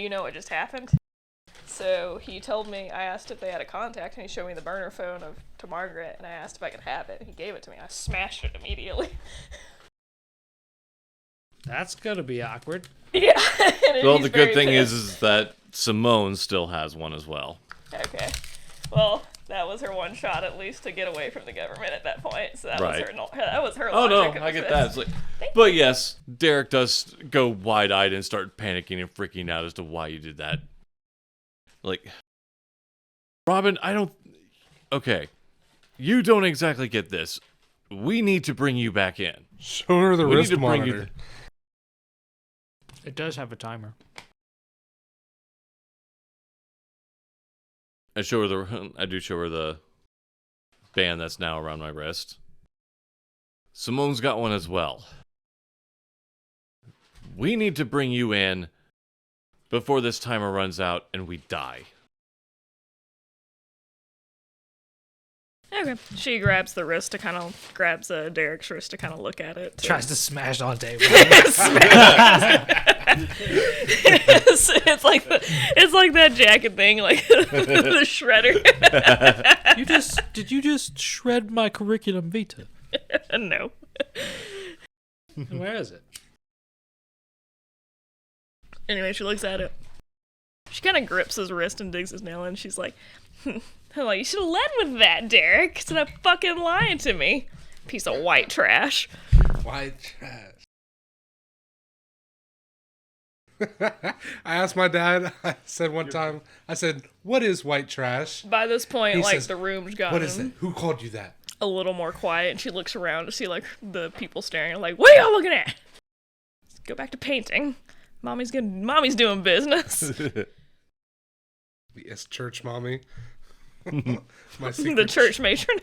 you know what just happened? So he told me, I asked if they had a contact, and he showed me the burner phone to Margaret, and I asked if I could have it, and he gave it to me. I smashed it immediately. That's gonna be awkward. Yeah. Well, the good thing is that Simone still has one as well. Okay. Well, that was her one shot, at least, to get away from the government at that point. So that was her. Oh logic no, of I the get fist. that. But yes, Derek does go wide-eyed and start panicking and freaking out as to why you did that. Like, Robin, I don't... Okay, you don't exactly get this. We need to bring you back in. Show her the wrist monitor. It does have a timer. I do show her the band that's now around my wrist. Simone's got one as well. We need to bring you in before this timer runs out and we die. Okay. She grabs Derek's wrist to kind of look at it. Tries to smash on table. it's like that jacket thing, like the shredder. Did you just shred my curriculum vitae? No. Where is it? Anyway, she looks at it. She kind of grips his wrist and digs his nail in. She's like, you should have led with that, Derek, instead of fucking lying to me. Piece of white trash. White trash. I asked my dad, I said one time, what is white trash? By this point, He says, the room's gotten what is it? Who called you that? a little more quiet, and she looks around to see, the people staring, what are y'all looking at? Let's go back to painting. Mommy's doing business. Yes, church mommy. My The church matron.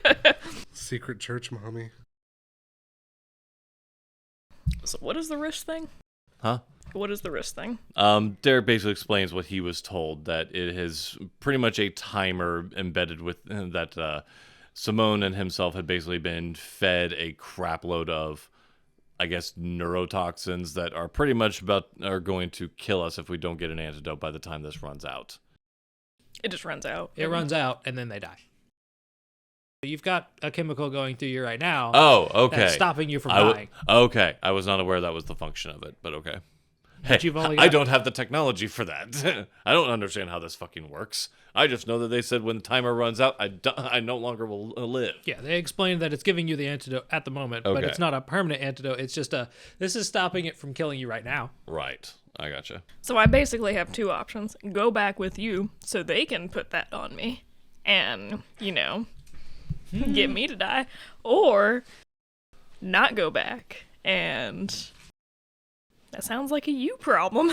secret church mommy. So what is the wrist thing? Huh? What is the wrist thing? Derek basically explains what he was told, that it is pretty much a timer embedded with that Simone and himself had basically been fed a crap load of, I guess, neurotoxins that are pretty much are going to kill us if we don't get an antidote by the time this runs out. It just runs out. It runs out, and then they die. You've got a chemical going through you right now. Oh, okay. That's stopping you from dying. Okay, I was not aware that was the function of it, but okay. Hey, I don't have the technology for that. I don't understand how this fucking works. I just know that they said when the timer runs out, I no longer will live. Yeah, they explained that it's giving you the antidote at the moment, but it's not a permanent antidote. It's just this is stopping it from killing you right now. Right. I gotcha. So I basically have two options. Go back with you so they can put that on me and, get me to die. Or not go back. And that sounds like a you problem.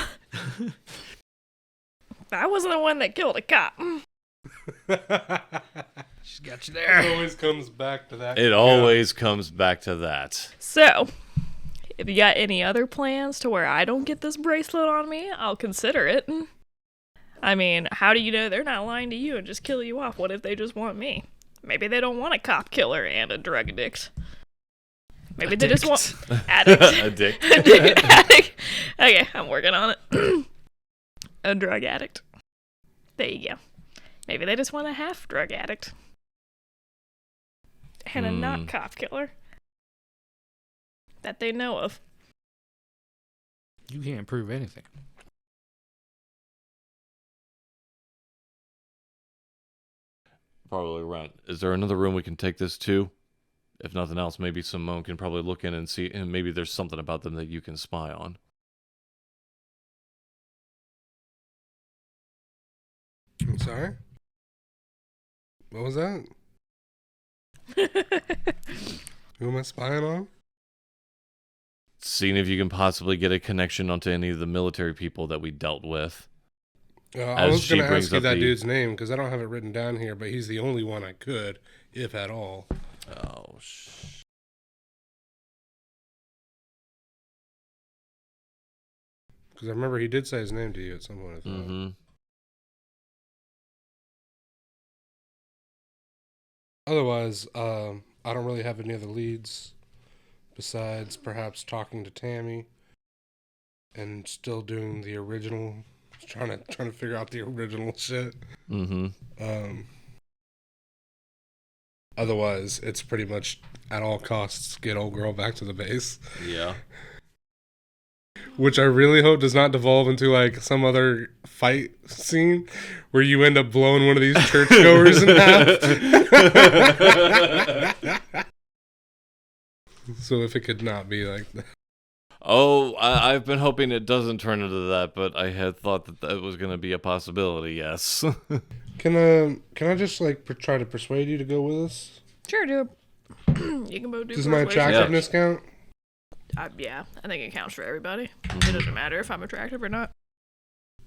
I wasn't the one that killed a cop. She's got you there. It always comes back to that. It always comes back to that. So, if you got any other plans to where I don't get this bracelet on me, I'll consider it. I mean, how do you know they're not lying to you and just kill you off? What if they just want me? Maybe they don't want a cop killer and a drug addict. Maybe they just want... Addict. Addict. Addict. Okay, I'm working on it. A drug addict. There you go. Maybe they just want a half drug addict. And a not cop killer. That they know of. You can't prove anything. Probably right. Is there another room we can take this to? If nothing else, maybe Simone can probably look in and see, and maybe there's something about them that you can spy on. I'm sorry? What was that? Who am I spying on? Seeing if you can possibly get a connection onto any of the military people that we dealt with. I was going to ask you that dude's name, because I don't have it written down here, but he's the only one I could, if at all. Oh, Because I remember he did say his name to you at some point. I thought. Mm-hmm. Otherwise, I don't really have any other leads besides perhaps talking to Tammy and still doing the original trying to figure out the original shit. Otherwise, it's pretty much at all costs get old girl back to the base. Yeah. Which I really hope does not devolve into like some other fight scene where you end up blowing one of these churchgoers in half. So if it could not be like that. Oh, I've been hoping it doesn't turn into that, but I had thought that was going to be a possibility, yes. Can I just like try to persuade you to go with us? Sure, do it. You can both do. Does my attractiveness count? Yeah, I think it counts for everybody. It doesn't matter if I'm attractive or not.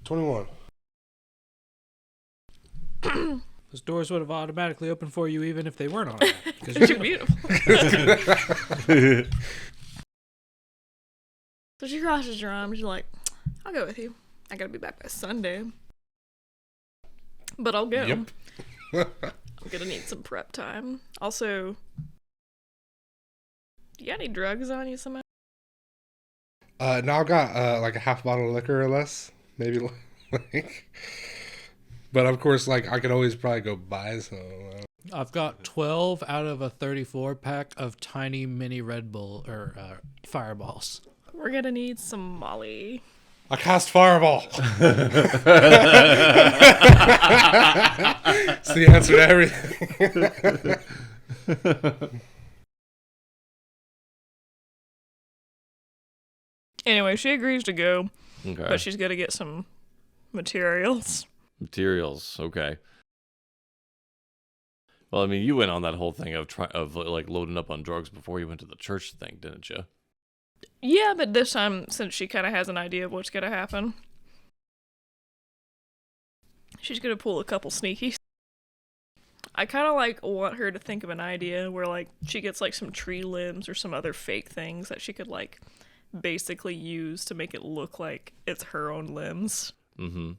21. Those doors would have automatically opened for you even if they weren't on. Because you're beautiful. So she crosses her arms. She's like, I'll go with you. I gotta be back by Sunday. But I'll go. Yep. I'm gonna need some prep time. Also, you got any drugs on you somehow? No, I got like a half bottle of liquor or less. Maybe like. But of course, like I could always probably go buy some. I've got 12 out of a 34 pack of tiny mini Red Bull or Fireballs. We're gonna need some Molly. I cast Fireball. It's the answer to everything. Anyway, she agrees to go, Okay. but she's gonna get some materials. Materials, okay. Well, I mean, you went on that whole thing of like loading up on drugs before you went to the church thing, didn't you? Yeah, but this time, since she kind of has an idea of what's gonna happen, she's gonna pull a couple sneakies. I kind of like want her to think of an idea where like she gets like some tree limbs or some other fake things that she could like basically use to make it look like it's her own limbs. Mm-hmm.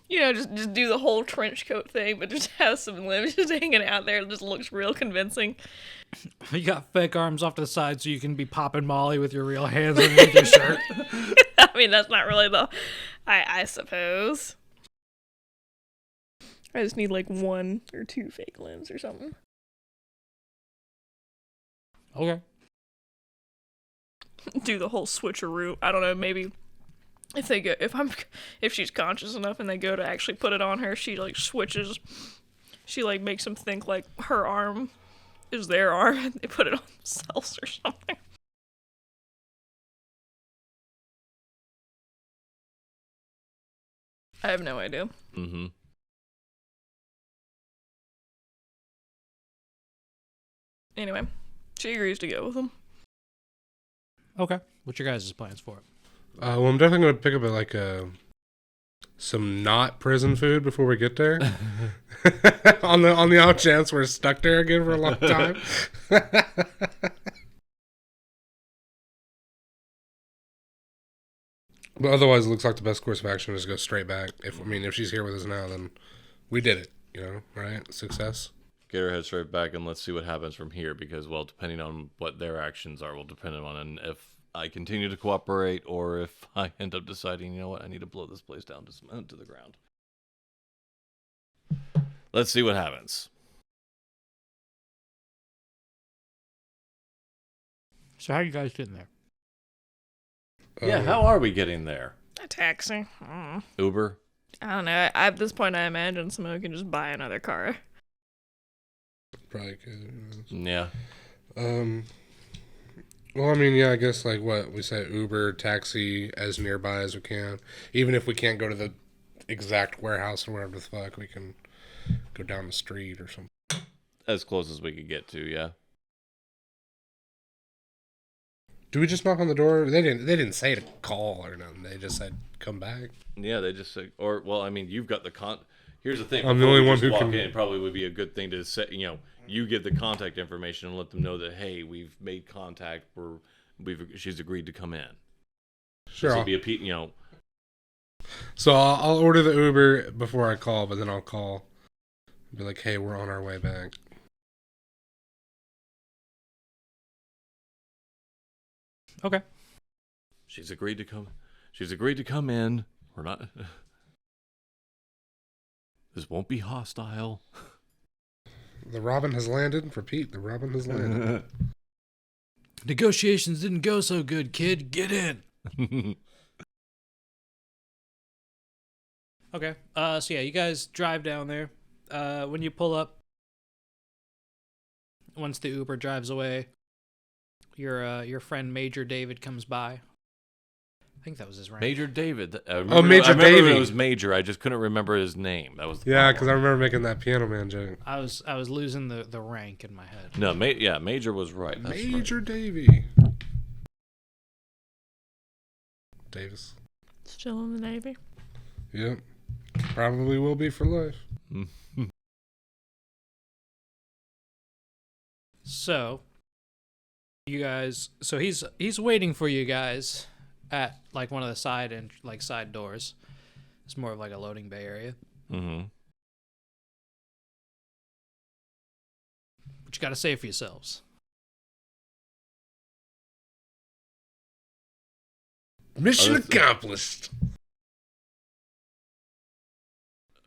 You know, just do the whole trench coat thing, but just have some limbs just hanging out there. It just looks real convincing. You got fake arms off to the side so you can be popping Molly with your real hands underneath your shirt. I mean, that's not really the... I suppose. I just need like 1 or 2 fake limbs or something. Okay. Do the whole switcheroo. I don't know, maybe... If she's conscious enough and they go to actually put it on her, she like switches. She like makes them think like her arm is their arm and they put it on themselves or something. I have no idea. Mm-hmm. Anyway, she agrees to go with them. Okay. What's your guys' plans for it? Well, I'm definitely going to pick up like some not prison food before we get there. on the off chance we're stuck there again for a long time. But otherwise, it looks like the best course of action is to go straight back. If she's here with us now, then we did it. Right? Success. Get her head straight back and let's see what happens from here. Because, well, depending on what their actions are, will depend on if I continue to cooperate or if I end up deciding, you know what, I need to blow this place down to the ground. Let's see what happens. So how are you guys getting there? Yeah, how are we getting there? A taxi. Uber? I don't know. At this point, I imagine someone can just buy another car. Probably could. Yeah. Well, I guess like what we said, Uber, taxi, as nearby as we can. Even if we can't go to the exact warehouse or whatever the fuck, we can go down the street or something. As close as we could get to, yeah. Do we just knock on the door? They didn't say to call or nothing. They just said come back. Yeah, they just said, you've got the Here's the thing. I'm the only one who walk can. In, it probably would be a good thing to say. You get the contact information and let them know that hey, we've made contact. She's agreed to come in. Sure. This will be So I'll order the Uber before I call, but then I'll call. Be like, hey, we're on our way back. Okay. She's agreed to come. She's agreed to come in. We're not. This won't be hostile. The Robin has landed. Repeat, the Robin has landed. Negotiations didn't go so good, kid. Get in. Okay. So yeah, you guys drive down there. When you pull up, once the Uber drives away, your friend Major David comes by. I think that was his rank. Major David. Major I remember Davey. it was Major. I just couldn't remember his name. That was the Yeah, problem. because I remember making that Piano Man joke. I was losing the rank in my head. No, Major was right. That's Major right. Davy. Davis. Still in the Navy. Yep. Probably will be for life. So, you guys. So he's waiting for you guys at like one of the side doors. It's more of like a loading bay area. Mm-hmm. What you got to say for yourselves? Mission accomplished.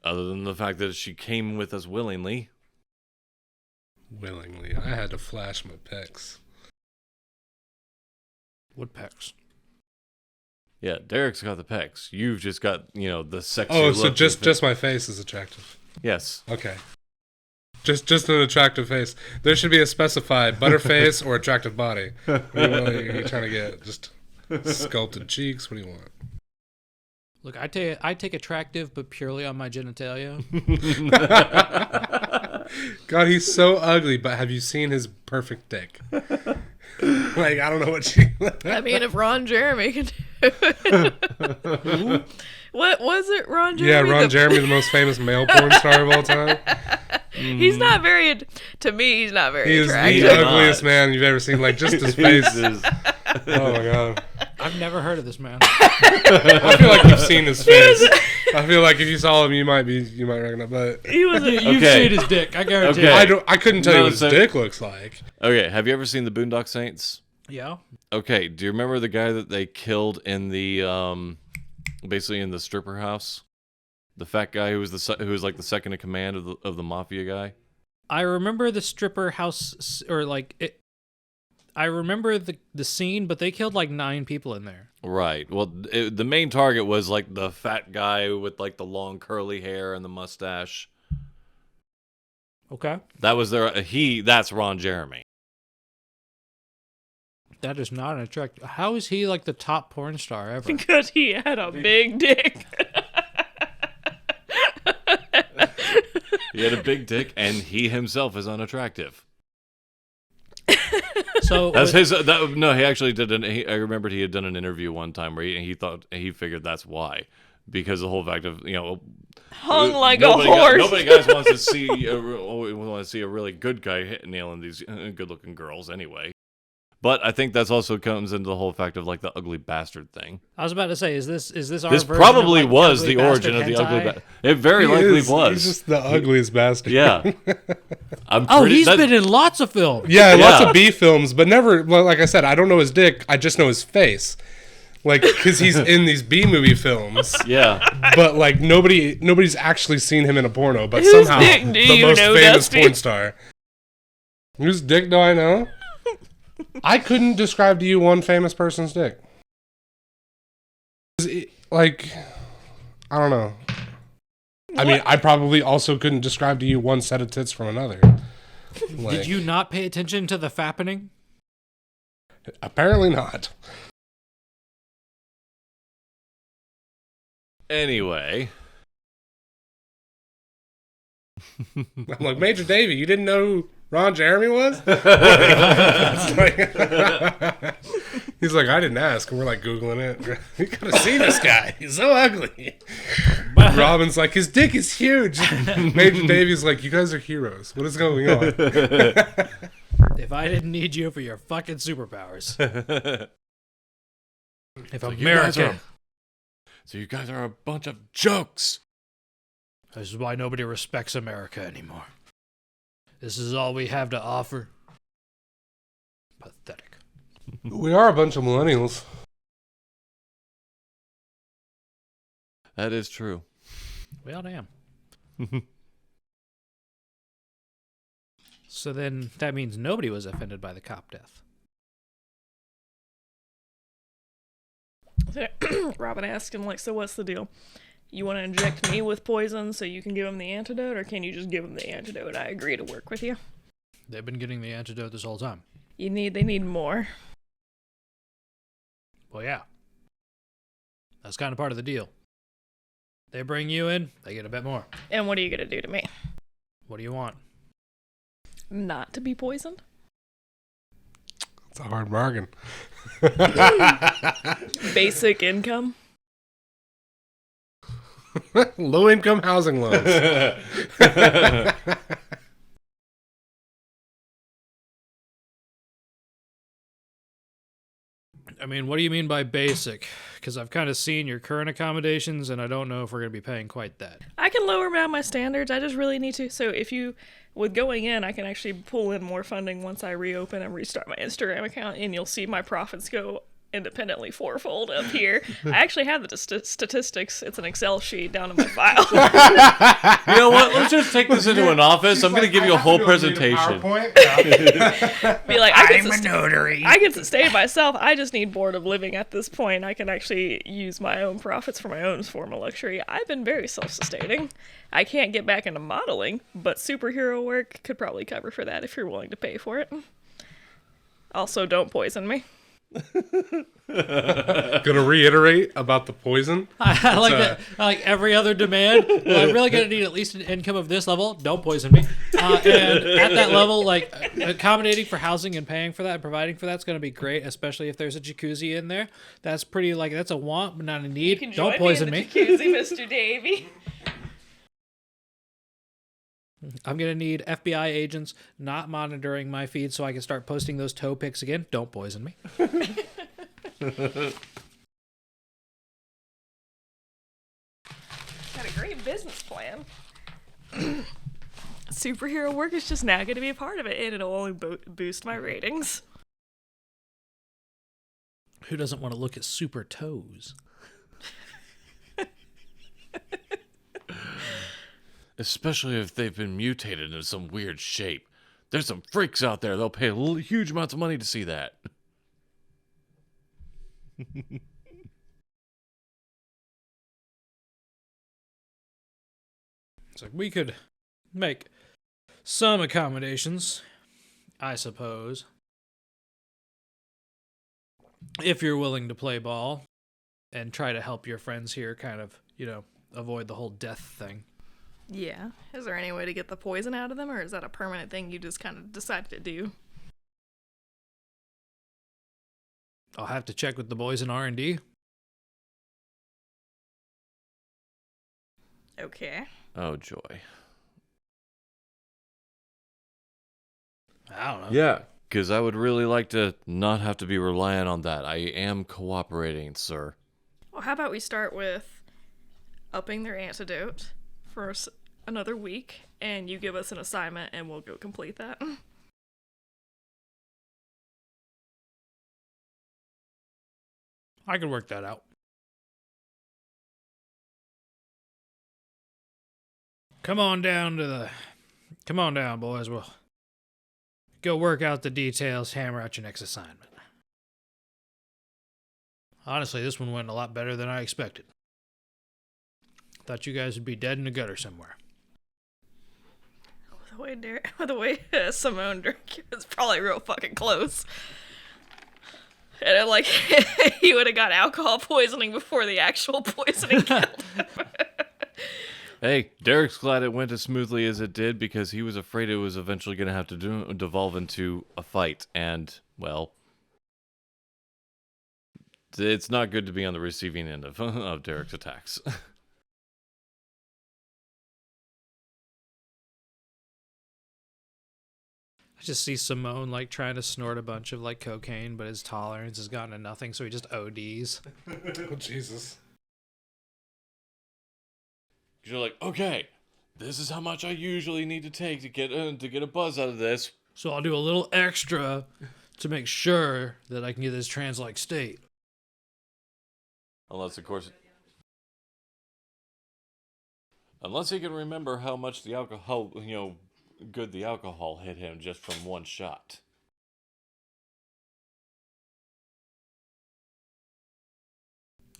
Other than the fact that she came with us willingly. Willingly. I had to flash my pecs. What pecs? Yeah, Derek's got the pecs. You've just got, the sexy Oh, look so and just my face is attractive. Yes. Okay. Just an attractive face. There should be a specified butterface or attractive body. What are you trying to get? Just sculpted cheeks? What do you want? Look, I take attractive, but purely on my genitalia. God, he's so ugly, but have you seen his perfect dick? Like, I don't know what you... I mean, if Ron Jeremy can do it. What was it, Ron Jeremy? Yeah, Ron Jeremy, the most famous male porn star of all time. He's not very... To me, he's not very He is attractive. the ugliest man you've ever seen. Like, just his face. Jesus. Oh, my God. I've never heard of this man. I feel like you've seen his face. I feel like if you saw him, you might recognize. But He was a... You've Okay. seen his dick, I guarantee. Okay. you. I couldn't tell you No, what his so- dick looks like. Okay, have you ever seen the Boondock Saints? Yeah. Okay, do you remember the guy that they killed in the basically in the stripper house? The fat guy who was like the second in command of the mafia guy? I remember the stripper house, or like it. I remember the scene, but they killed like 9 people in there. Right. Well, the main target was like the fat guy with like the long curly hair and the mustache. Okay. That was that's Ron Jeremy. That is not an attractive. How is he like the top porn star ever? Because he had a big dick. He had a big dick, and he himself is unattractive. So That's his. No, he actually did. I remembered he had done an interview one time where he figured that's why, because the whole fact of Hung like a nobody horse. Nobody guys wants to see a really good guy nailing these good-looking girls anyway. But I think that's also comes into the whole fact of like the ugly bastard thing. I was about to say, is this our This version probably of, like, was ugly the origin bastard of the ugly. hentai? It very He likely is. was. He's just the ugliest bastard. Yeah. I'm Oh, pretty- he's that- been in lots of films. Yeah, lots Yeah. of B films, but never, well, like I said, I don't know his dick. I just know his face. Like, because he's in these B movie films. Yeah. But, like, nobody's actually seen him in a porno, but Whose somehow dick do the you most know, famous Dusty? porn star. Whose dick do I know? I couldn't describe to you one famous person's dick. Like, I don't know. I mean, I probably also couldn't describe to you one set of tits from another. Like, Did you not pay attention to the fappening? Apparently not. Anyway. I'm like, Major Davey, you didn't know who Ron Jeremy was? It's like- he's like, I didn't ask. And we're like Googling it. You gotta see this guy. He's so ugly. Robin's like, his dick is huge. Major Davey's like, you guys are heroes. What is going on? If I didn't need you for your fucking superpowers. If So you guys America. So you guys are a bunch of jokes. This is why nobody respects America anymore. This is all we have to offer. Pathetic. We are a bunch of millennials. That is true. Well, damn. So then that means nobody was offended by the cop death. Robin asked him, like, so what's the deal? You want to inject me with poison so you can give him the antidote, or can you just give him the antidote? I agree to work with you. They've been getting the antidote this whole time. They need more. Well, yeah. That's kind of part of the deal. They bring you in, they get a bit more. And what are you going to do to me? What do you want? Not to be poisoned? It's a hard bargain. Basic income? Low income housing loans. I mean, what do you mean by basic? Because I've kind of seen your current accommodations, and I don't know if we're going to be paying quite that. I can lower down my standards. I just really need to. So if you, with going in, I can actually pull in more funding once I reopen and restart my Instagram account, and you'll see my profits go independently fourfold up here. I actually have the statistics. It's an Excel sheet down in my file. You know what? Let's just take this into an office. I'm going to give you a whole presentation. Be like, I'm a notary. I can sustain myself. I just need bored of living at this point. I can actually use my own profits for my own form of luxury. I've been very self-sustaining. I can't get back into modeling, but superhero work could probably cover for that if you're willing to pay for it. Also, don't poison me. Gonna reiterate about the poison. I like that. I like every other demand. Well, I'm really gonna need at least an income of this level. Don't poison me. And at that level, like accommodating for housing and paying for that, and providing for that's gonna be great. Especially if there's a jacuzzi in there. That's pretty like that's a want, but not a need. You can Don't join poison me. me. In the jacuzzi, Mr. Davy. I'm gonna need FBI agents not monitoring my feed so I can start posting those toe pics again. Don't poison me. Got a great business plan. Superhero work is just now going to be a part of it, and it'll only boost my ratings. Who doesn't want to look at super toes? Especially if they've been mutated into some weird shape. There's some freaks out there. They'll pay huge amounts of money to see that. It's like we could make some accommodations, I suppose. If you're willing to play ball and try to help your friends here kind of, avoid the whole death thing. Yeah. Is there any way to get the poison out of them, or is that a permanent thing you just kind of decided to do? I'll have to check with the boys in R&D. Okay. Oh, joy. I don't know. Yeah, because I would really like to not have to be relying on that. I am cooperating, sir. Well, how about we start with upping their antidote for another week, and you give us an assignment, and we'll go complete that. I could work that out. Come on down, boys. We'll go work out the details, hammer out your next assignment. Honestly, this one went a lot better than I expected. Thought you guys would be dead in the gutter somewhere. The way Simone drank, it was probably real fucking close. And he would have got alcohol poisoning before the actual poisoning killed him. Hey, Derek's glad it went as smoothly as it did because he was afraid it was eventually going to have to devolve into a fight. And, well, it's not good to be on the receiving end of Derek's attacks. I just see Simone trying to snort a bunch of cocaine, but his tolerance has gotten to nothing, so he just ODs. Oh, Jesus. You're like, okay, this is how much I usually need to take to get a buzz out of this. So I'll do a little extra to make sure that I can get this trans-like state. Unless, of course, Unless he can remember how much the alcohol, good the alcohol hit him just from one shot.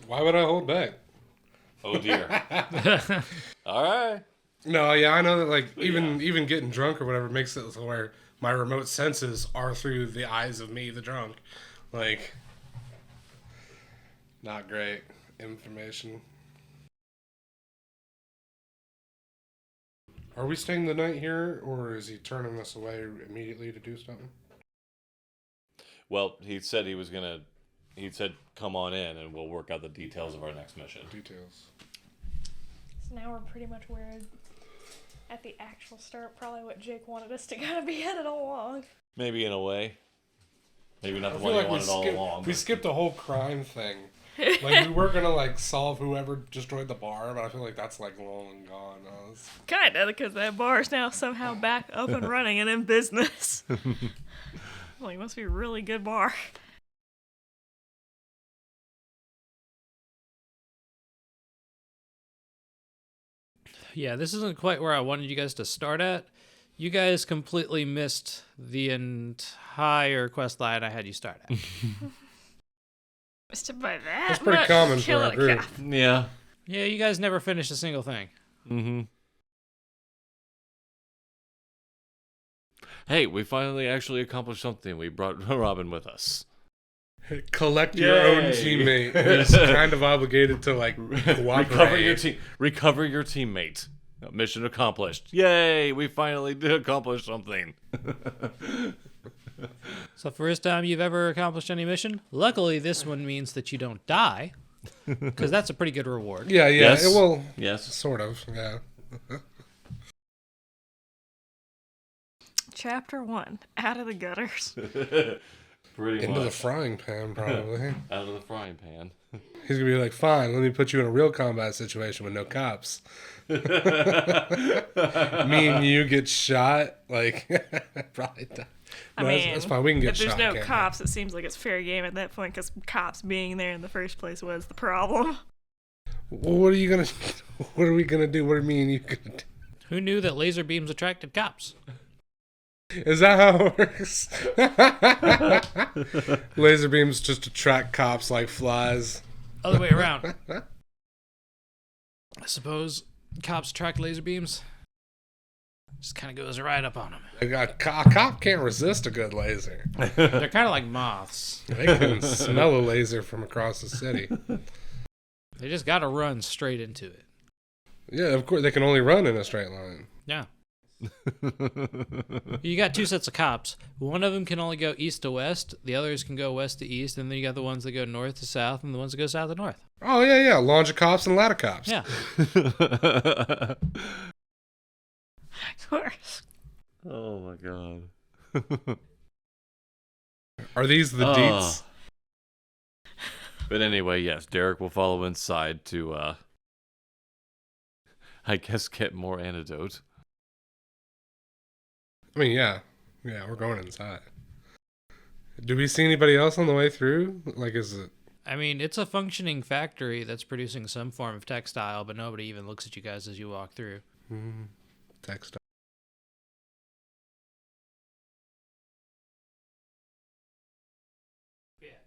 Why would I hold back? Oh dear. All right. No, yeah, I know that like even getting drunk or whatever makes it so where my remote senses are through the eyes of me, the drunk. Like, not great information. Are we staying the night here, or is he turning us away immediately to do something? Well, he said he said come on in and we'll work out the details of our next mission. Details. So now we're pretty much where at the actual start, probably what Jake wanted us to kind of be headed along. Maybe in a way. Maybe not I the feel one you like wanted all along. we skipped a whole crime thing. Like, we were gonna like solve whoever destroyed the bar, but I feel like that's like long and gone. Kinda, because that bar is now somehow back up and running and in business. Well, it must be a really good bar. Yeah, this isn't quite where I wanted you guys to start at. You guys completely missed the entire quest line I had you start at. Missed it by that. That's pretty much. common for Killing our a group. cop. Yeah. Yeah, you guys never finished a single thing. Mm-hmm. Hey, we finally actually accomplished something. We brought Robin with us. Collect your own Yay. teammate who's kind of obligated to like cooperate. Recover your teammate. Mission accomplished. Yay! We finally did accomplish something. So first time you've ever accomplished any mission. Luckily, this one means that you don't die, because that's a pretty good reward. Yeah, yeah. Yes. Well, Yes. sort of. Yeah. Chapter 1. Out of the gutters. Pretty Into the much. frying pan, probably. Out of the frying pan. He's gonna be like, "Fine, let me put you in a real combat situation with no cops." Me and you get shot, like probably die. I No, mean, that's fine. We can get if there's shot. no can't we? cops, it seems like it's fair game at that point, because cops being there in the first place was the problem. Well, what are you gonna? What are we gonna do? What are me and you gonna do? Who knew that laser beams attracted cops? Is that how it works? Laser beams just attract cops like flies. Other way around. I suppose cops attract laser beams. Just kind of goes right up on them. A cop can't resist a good laser. They're kind of like moths. They can smell a laser from across the city. They just got to run straight into it. Yeah, of course. They can only run in a straight line. Yeah. You got two sets of cops. One of them can only go east to west. The others can go west to east. And then you got the ones that go north to south and the ones that go south to north. Oh, yeah, yeah. Launcher cops and ladder cops. Yeah. Of course. Oh my god. Are these the deets? But anyway, yes, Derek will follow inside to, I guess, get more antidote. I mean, yeah. Yeah, we're going inside. Do we see anybody else on the way through? Like, is it... I mean, it's a functioning factory that's producing some form of textile, but nobody even looks at you guys as you walk through. Text.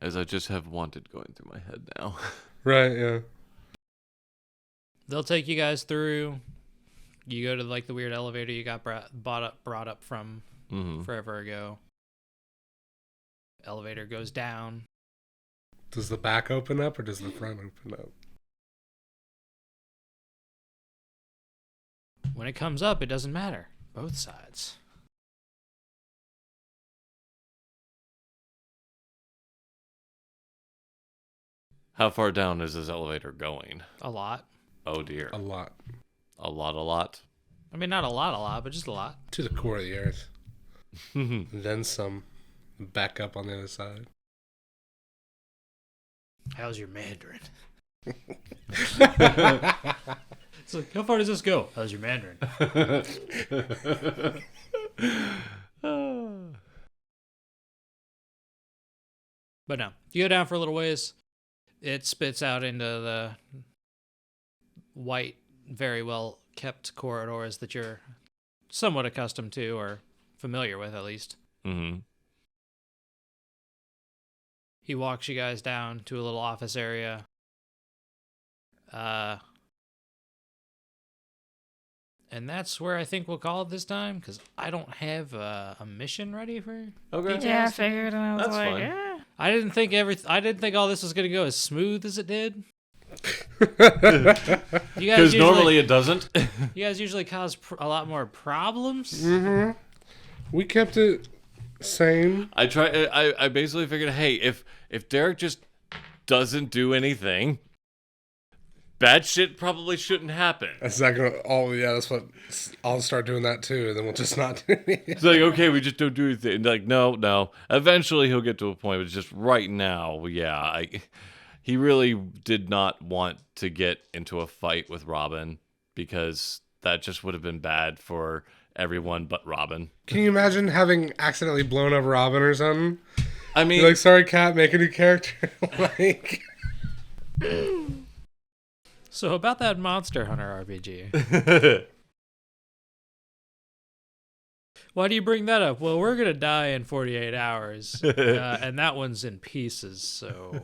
As I just have wanted going through my head now. Right, yeah. They'll take you guys through. You go to like the weird elevator you got brought up from forever ago. Elevator goes down. Does the back open up or does the front open up? When it comes up, it doesn't matter. Both sides. How far down is this elevator going? A lot. Oh dear. A lot. A lot. I mean, not a lot, but just a lot. To the core of the earth. Then some. Back up on the other side. How's your Mandarin? It's like, how far does this go? How's your Mandarin? But no, you go down for a little ways. It spits out into the white, very well kept corridors that you're somewhat accustomed to or familiar with, at least. Mm-hmm. He walks you guys down to a little office area. And that's where I think we'll call it this time, because I don't have a mission ready for. Okay. Yeah, I figured, and I was That's like, fine. yeah. I didn't think all this was gonna go as smooth as it did. You Because guys normally it doesn't. you guys usually cause a lot more problems. Mm-hmm. We kept it sane. I basically figured, hey, if Derek just doesn't do anything, bad shit probably shouldn't happen. That's not gonna. Oh yeah, that's what. I'll start doing that too, and then we'll just not do it. It's like, okay, we just don't do anything. Like, no. Eventually he'll get to a point, but just right now, yeah, he really did not want to get into a fight with Robin, because that just would have been bad for everyone but Robin. Can you imagine having accidentally blown up Robin or something? I mean, You're like, sorry, Cat, make a new character. Like, So about that Monster Hunter RPG. Why do you bring that up? Well, we're gonna die in 48 hours, and that one's in pieces. So